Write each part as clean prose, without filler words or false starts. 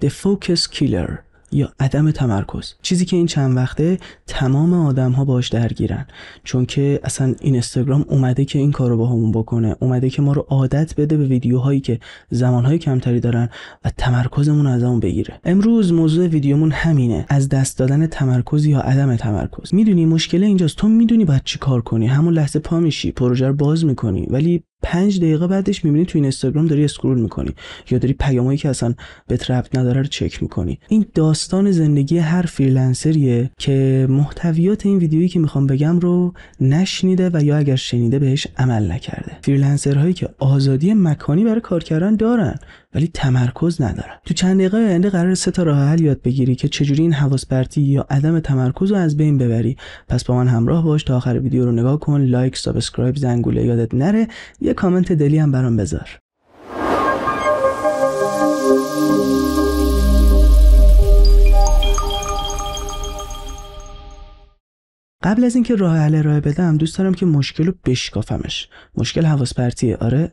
The Focus Killer یا عدم تمرکز، چیزی که این چند وقته تمام آدم‌ها باش درگیرن، چون که اصلا اینستاگرام اومده که این کارو باهامون بکنه، اومده که ما رو عادت بده به ویدیوهایی که زمانهای کمتری دارن و تمرکزمون رو ازمون بگیره. امروز موضوع ویدیومون همینه، از دست دادن تمرکز یا عدم تمرکز. میدونی مشکل اینجاست، تو میدونی باید چی کار کنی، همون لحظه پا میشی پروژه رو باز میکنی، ولی 5 دقیقه بعدش میبینی تو اینستاگرام داری اسکرول میکنی یا داری پیامایی که اصلا بهت ربط نداره رو چک میکنی. این داستان زندگی هر فریلنسریه که محتویات این ویدیویی که میخوام بگم رو نشنیده و یا اگر شنیده بهش عمل نکرده. فریلنسرهایی که آزادی مکانی برای کار کردن دارن ولی تمرکز ندارن. تو چند دقیقه آینده قرار 3 تا راه حل یاد بگیری که چجوری این حواس پرتی یا عدم تمرکز رو از بین ببری. پس با من همراه باش تا آخر ویدیو رو نگاه کن، لایک، سابسکرایب، زنگوله یادت نره، یه کامنت دلی هم برام بذار. قبل از اینکه راه حل ارائه بدم دوست دارم که مشکل رو بشکافمش. مشکل حواس پرتیه. آره.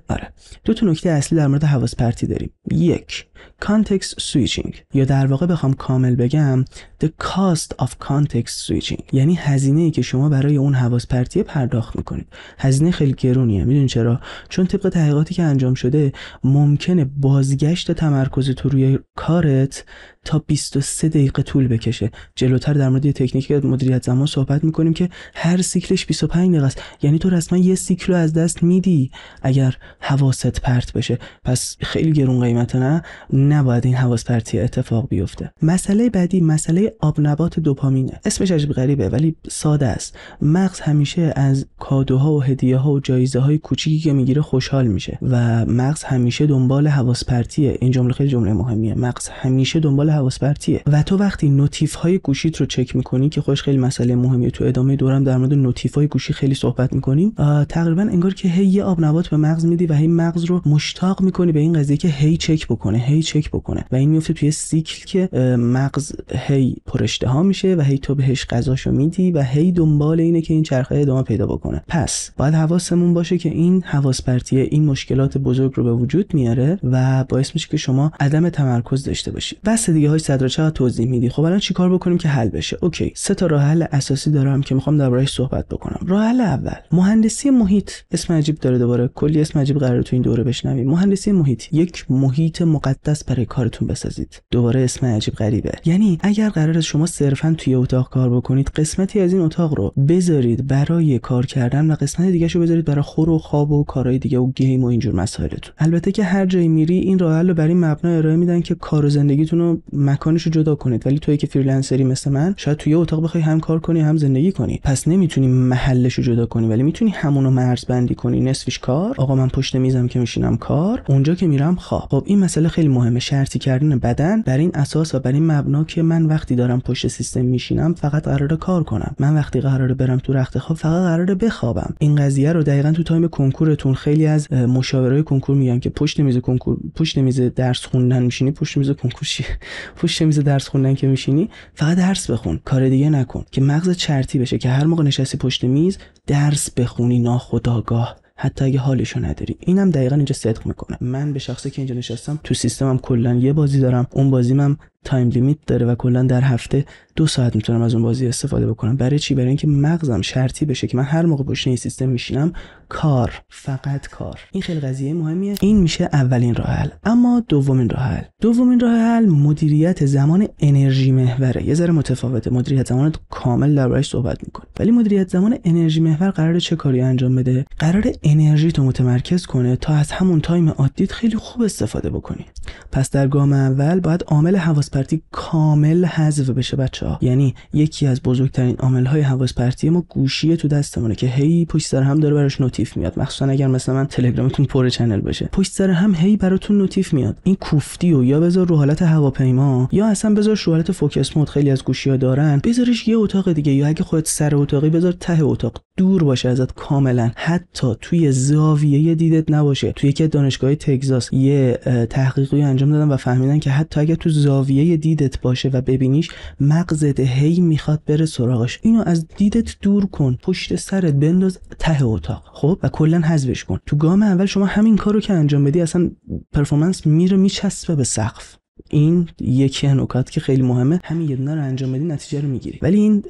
2 تا نکته اصلی در مورد حواس پرتی داریم. 1. Context switching، یا در واقع بخوام کامل بگم the cost of context switching، یعنی هزینه‌ای که شما برای اون حواس پرتی پرداخت میکنید. هزینه خیلی گرونیه. میدونین چرا؟ چون طبق تحقیقاتی که انجام شده ممکنه بازگشت تمرکز تو روی کارت تا 23 دقیقه طول بکشه. جلوتر در مورد تکنیک مدیریت زمان صحبت میکنیم که هر سیکلش 25 دقیقه است. یعنی تو رسما یه سیکل رو از دست میدی اگر حواست پرت بشه. پس خیلی گرون قیمته، نه؟ نباید این حواس پرتی اتفاق بیفته. مسئله بعدی مسئله آبنبات دوپامینه. اسمش عجیب غریبه ولی ساده است. مغز همیشه از کادوها و هدیه‌ها و جایزه‌های کوچیکی که میگیره خوشحال میشه و مغز همیشه دنبال حواس پرتیه. این جمله خیلی جمله مهمیه. مغز همیشه دنبال حواس پرتیه و تو وقتی نوتیف‌های گوشیت رو چک می‌کنی که خوش خیلی مسئله مهمیه، تو ادامه دورم در مورد نوتیف‌های گوشی خیلی صحبت می‌کنیم، تقریبا انگار که هی یه آبنبات به مغز میدی و هی مغز رو مشتاق می‌کنی به این قضیه که هی چک بکنه و این میفته توی سیکل که مغز هی پراشتها میشه و هی تو بهش غذاشو میدی و هی دنبال اینه که این چرخه ادامه پیدا بکنه. پس باید حواسمون باشه که این حواس پرتی این مشکلات بزرگ رو به وجود میاره و باعث میشه که شما عدم تمرکز داشته باشی. بس دیگه های صدر چقدر توضیح میدی. خب الان چیکار بکنیم که حل بشه؟ اوکی، 3 تا راه حل اساسی دارم که میخوام درباره‌اش صحبت بکنم. راه حل اول، مهندسی محیط. اسم عجیب داره، دوباره کلی اسم عجیب قراره تو این دوره بشنویم. مهندسی محیط، یک محیط مقدس برای کارتون بسازید. دوباره اسم عجیب غریبه. یعنی اگر قراره شما صرفا توی اتاق کار بکنید، قسمتی از این اتاق رو بذارید برای کار کردن و قسمت دیگه‌شو بذارید برای خور و خواب و کارهای دیگه و گیم و اینجور مسائلتون. البته که هر جایی میری این راه حل رو برای مبنا ارائه میدن که کار و زندگیتون رو مکانشو جدا کنید، ولی تویی که فریلنسری مثل من شاید توی اتاق بخوای هم کار کنی هم زندگی کنی، پس نمیتونی محلشو جدا کنی، ولی میتونی همونو مرزبندی کنی. نصفش کار، آقا من پشت میزم که میشینم کار، اونجا که میرم خواب. خب این مسئله خیلی مهمه، شرطی کردن بدن بر این اساس و بر این مبنا که من وقتی دارم پشت سیستم میشینم فقط قراره کار کنم، من وقتی قراره برم تو رخت خواب فقط قراره بخوابم. این قضیه رو دقیقاً تو تایم کنکورتون خیلی از مشاورای کنکور میگن که پشت میز درس خوندن میشینی، پشت میز درس خوندن که میشینی فقط درس بخون، کار دیگه نکن، که مغز چرتی بشه که هر موقع نشستی پشت میز درس بخونی ناخودآگاه، حتی اگه حالشو نداری. اینم دقیقاً اینجا صدق میکنه. من به شخصه که اینجا نشستم تو سیستمم کلا یه بازی دارم، اون بازیمم تایم لیمیت داره و کلا در هفته 2 ساعت میتونم از اون بازی استفاده بکنم. برای چی؟ برای اینکه مغزم شرطی بشه که من هر موقع پشت این سیستم میشینم کار، فقط کار. این خیلی قضیه مهمیه. این میشه اولین راه حل. اما دومین راه حل مدیریت زمان انرژی محوره. یه ذره متفاوته. مدیریت زمان کامل دربارش صحبت میکنه، ولی مدیریت زمان انرژی محور قراره چه کاری انجام بده؟ قراره انرژی تو متمرکز کنه تا از همون تایم عادیت خیلی خوب استفاده بکنی. پس در گام اول باید عامل حواس پرتی کامل حذف بشه بچه‌ها. یعنی یکی از بزرگترین عامل‌های حواس پرتی ما گوشی تو دستمونه که هی پشت سر هم داره براش نوتیف میاد، مخصوصا اگر مثلا تلگرامتون پر چنل باشه، پشت سر هم هی براتون نوتیف میاد. این کوفتی و یا بذار رو حالت هواپیما یا اصلا بذار رو حالت فوکس مود، خیلی از گوشی‌ها دارن، بذارش یه اتاق دیگه، یا اگه خودت سر اتاقی بذار ته اتاق، دور باشه ازت کاملا، حتی توی زاویه دیدت نباشه. توی یکی از دانشگاه‌های تگزاس یه تحقیقی انجام دادن و فهمیدن که حتی اگه تو زاویه دیدت باشه و ببینیش، مغزت هی میخواد بره سراغش. اینو از دیدت دور کن، پشت سرت بنداز ته اتاق، خب، و کلا حذفش کن. تو گام اول شما همین کارو که انجام بدی اصلا پرفورمنس میره میچسبه به سقف. این یکی از نکات که خیلی مهمه، همین یه دونه رو انجام بدی نتیجه رو میگیری. ولی این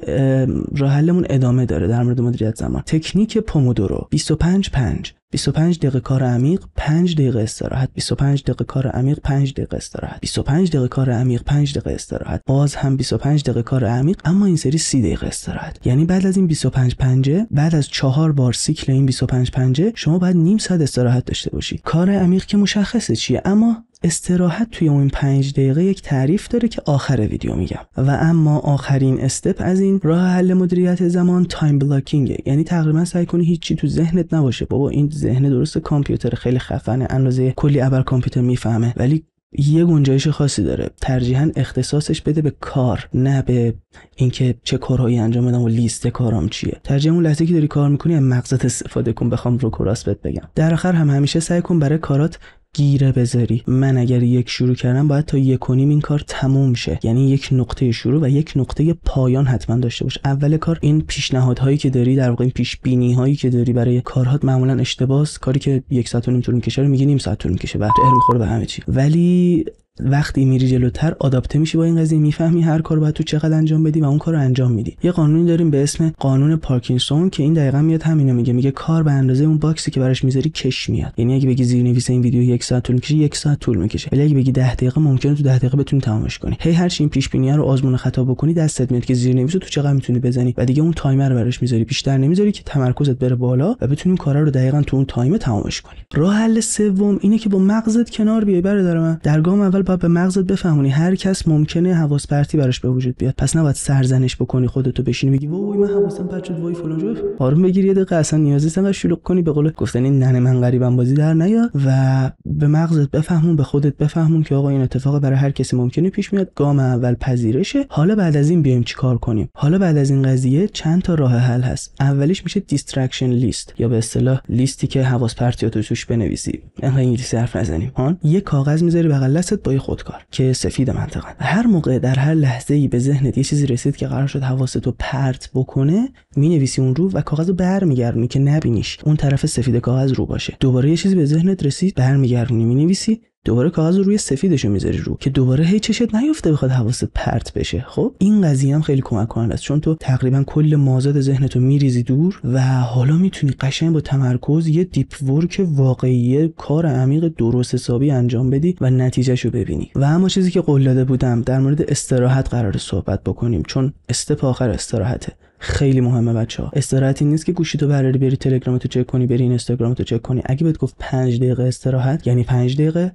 راه حلمون ادامه داره در مورد مدیریت زمان. تکنیک پومودورو 25 دقیقه کار عمیق، 5 دقیقه استراحت، 25 دقیقه کار عمیق، 5 دقیقه استراحت، 25 دقیقه کار عمیق، 5 دقیقه استراحت، باز هم 25 دقیقه کار عمیق، اما این سری 30 دقیقه استراحت. یعنی بعد از این 25 پنجه، بعد از 4 بار سیکل این 25 پنجه، شما باید نیم ساعت استراحت داشته باشی. کار عمیق که مشخصه چیه، اما استراحت توی اون 5 دقیقه یک تعریف داره که آخر ویدیو میگم. و اما آخرین استپ از این راه حل مدیریت زمان تایم بلاکینگه. یعنی تقریبا سعی کنی هیچی تو ذهنت نباشه. بابا این ذهن درست کامپیوتر خیلی خفنه، اندازه کلی ابر کامپیوتر میفهمه، ولی یه گنجایش خاصی داره. ترجیحاً اختصاصش بده به کار، نه به اینکه چه کارهایی انجام بدم و لیست کارام چیه. ترجیحاً اون لحظه که داری کار میکنی از مغزت استفاده کن. بخوام رو کراس بگم، در آخر هم همیشه سعی کن برای کارات گیره بذاری. من اگر یک شروع کردم باید تا 1.5 این کار تموم شه. یعنی یک نقطه شروع و یک نقطه پایان حتما داشته باش. اول کار این پیشنهادهایی که داری، در واقع این پیش بینی هایی که داری برای کارهات معمولا اشتباهه. کاری که 1 ساعت و نیم طول میکشه رو میگی نیم ساعت طول میکشه، بعد میخوره به همه چی. ولی وقتی میری جلوتر آداپته میشی با این قضیه، میفهمی هر کار باید تو چقدر انجام بدی و اون کارو انجام میدی. یه قانونی داریم به اسم قانون پارکینسون که این دقیقاً میاد همینو میگه کار به اندازه اون باکسی که براش میذاری کش میاد. یعنی اگه بگی زیرنویس این ویدیو 1 ساعت طول میکشه، 1 ساعت طول میکشه. ولی اگه بگی 10 دقیقه، ممکنه تو 10 دقیقه بتونی تمامش کنی. هر چی این پیش بینی رو آزمون خطا بکنی، دستت میاد که زیرنویس رو تو چقدر میتونی بزنی و دیگه اون تایمر رو براش میذاری، بیشتر نمیذاری که تمرکزت بره بالا و بتونی کارا رو دقیقاً تو اون تایم تمامش کنی. راه حل سوم اینه که با مغزت کنار بیای. برادر من، در گام اول باید به مغزت بفهمونی هر کس ممکنه حواس پرتی براش به وجود بیاد. پس نباید سرزنش بکنی، خودتو بشینی بگی وای من حواسم پرت شد، وای فلان شد. آروم بگیر، یه دقیقه اصلا نیازی نیست انقدر شلوغ کنی. به قول گفتنی ننه من غریبم بازی در نیا و به مغزت بفهمون، به خودت بفهمون که آقا این اتفاق برای هر کسی ممکنه پیش میاد. گام اول پذیرشه. حالا بعد از این بیایم چیکار کنیم؟ حالا بعد از این قضیه چند تا راه حل هست. اولیش میشه دیسترکشن لیست، یا به اصطلاح لیستی که حواس پرتیاتو توش بنویسی. انقدر انگلیسی حرف نزنیم ها. یه کاغذ میذاری بغل دستت با یه خودکار که سفید منطقه. هر موقع در هر لحظه‌ای به ذهنت یه چیزی رسید که قرار شد حواستو پرت بکنه، مینویسی اون رو و کاغذو برمیگردونی که نبینیش، اون طرف سفید کاغذ رو باشه. دوباره یه چیزی به ذهنت رسید، برمیگردونی مینویسی، دوباره کاغذ رو روی سفیدشو میذاری رو که دوباره هیچ چشت نیفته بخواد حواست پرت بشه. خب این قضیه هم خیلی کمک کننده است، چون تو تقریبا کل مازاد ذهنتو میریزی دور و حالا میتونی قشنگ با تمرکز یه دیپ ورک واقعی، کار عمیق درست حسابی انجام بدی و نتیجهشو ببینی. و اما چیزی که قول داده بودم، در مورد استراحت قراره صحبت بکنیم، چون استپ آخر استراحته. خیلی مهمه بچه‌ها. استراحتی نیست که گوشیتو برداری بری تلگرامتو چک کنی، بری اینستاگرامتو چک کنی. اگه بهت گفت 5 دقیقه استراحت، یعنی 5 دقیقه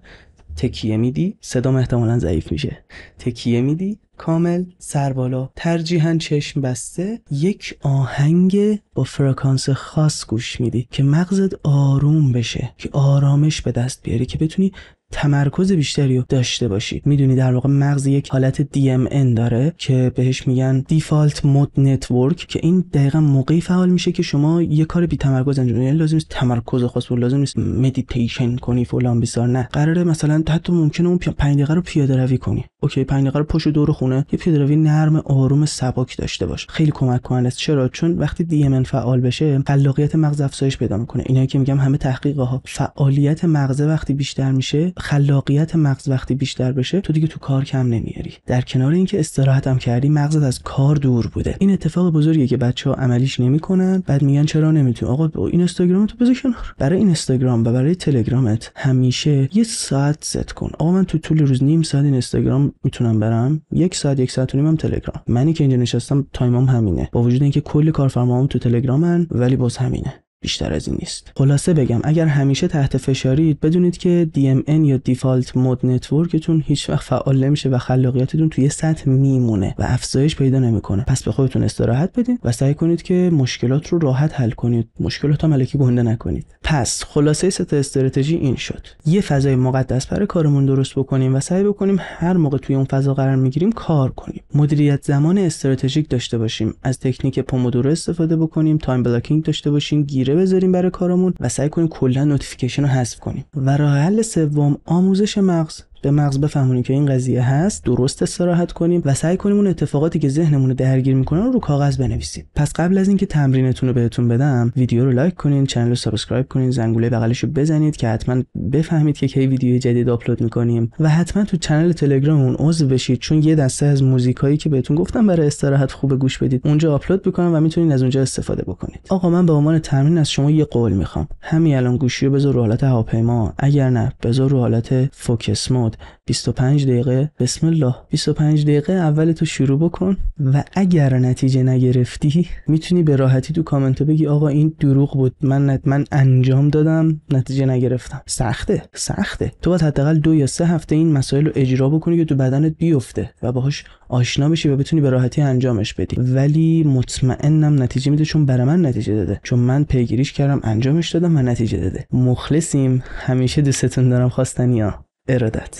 تکیه میدی، صدام احتمالاً ضعیف میشه، تکیه میدی کامل، سر بالا، ترجیحاً چشم بسته، یک آهنگ با فرکانس خاص گوش میدی که مغزت آروم بشه، که آرامش به دست بیاری، که بتونی تمرکز بیشتری رو داشته باشی. میدونی در واقع مغز یک حالت DMN داره که بهش میگن دیفالت مود نتورک، که این دقیقاً موقعی فعال میشه که شما یه کار بی تمرکز انجام بدی. یعنی لازم نیست تمرکز خاص، لازم نیست مدیتیشن کنی فلان بیسار، نه. قراره مثلا حتی ممکنه اون 5 دقیقه رو پیاده روی کنی. اوکی، 5 دقیقه رو پشت دور خونه یه پیاده روی نرم آروم سبک داشته باش. خیلی کمک کننده است. چرا؟ چون وقتی DMN فعال بشه، خلاقیت مغز افزایش پیدا میکنه. اینایی که میگم همه تحقیق‌ها. فعالیت مغز وقتی بیشتر میشه، خلاقیت مغز وقتی بیشتر بشه، تو دیگه تو کار کم نمیاری. در کنار اینکه استراحت هم کردی، مغزت از کار دور بوده. این اتفاق بزرگیه که بچه‌ها عملیش نمیکنن. بعد میگن چرا نمیتونی؟ آقا اینستاگرام تو بذار کنار. برای اینستاگرام و برای تلگرامت همیشه یه ساعت ست کن. آقا من تو طول روز نیم ساعت اینستاگرام میتونم برم، 1 ساعت 1 ساعت و نیم هم تلگرام. منی که اینجا نشستم تایمم همینه، با وجود اینکه کل کارفرماام تو تلگرامن، ولی باز همینه، بیشتر از این نیست. خلاصه بگم، اگر همیشه تحت فشارید، بدونید که DMN یا دیفالت مود نتورکتون هیچ وقت فعال نمیشه و خلاقیتتون توی سطح میمونه و افزایش پیدا نمیکنه. پس به خودتون استراحت بدین و سعی کنید که مشکلات رو راحت حل کنید، مشکلات هم الکی گنده نکنید. پس خلاصه 3 استراتژی این شد: یه فضای مقدس برای کارمون درست بکنیم و سعی بکنیم هر موقع توی اون فضا قرار میگیریم کار کنیم. مدیریت زمان استراتژیک داشته باشیم، از تکنیک پومودورو استفاده بکنیم، تایم بلاکینگ داشته باشیم، گیره بذاریم برای کارمون و سعی کنیم کلا نوتیفیکیشن رو حذف کنیم. و راه حل سوم، آموزش مغز. به مغز بفهمونیم که این قضیه هست، درست استراحت کنیم و سعی کنیم اون اتفاقاتی که ذهنمون رو درگیر میکنن رو کاغذ بنویسیم. پس قبل از اینکه تمرینتون رو بهتون بدم، ویدیو رو لایک کنین، کانال رو سابسکرایب کنین، زنگوله بغلش رو بزنید که حتما بفهمید که کی ویدیو جدید آپلود میکنیم و حتما تو کانال تلگراممون عضو بشید، چون یه دسته از موزیکایی که بهتون گفتم برای استراحت خوب گوش بدید اونجا آپلود میکنم و میتونید از اونجا استفاده بکنید. آقا من به عنوان تمرین از شما یه قول میخوام. همین الان گوشی رو بذار رو حالت هواپیما، اگر نه بذار رو حالت فوکس مود. 25 دقیقه بسم الله 25 دقیقه اول تو شروع بکن و اگر نتیجه نگرفتی میتونی به راحتی تو کامنت بگی آقا این دروغ بود، من انجام دادم نتیجه نگرفتم. سخته. تو باید حداقل 2 یا 3 هفته این مسائل رو اجرا بکنی که تو بدنت بیفته و باهاش آشنا بشی و بتونی به راحتی انجامش بدی. ولی مطمئنم نتیجه میده، چون برای من نتیجه داده، چون من پیگیریش کردم، انجامش دادم و نتیجه داده. مخلصیم، همیشه دوستتون دارم. خواستنیا ارادت.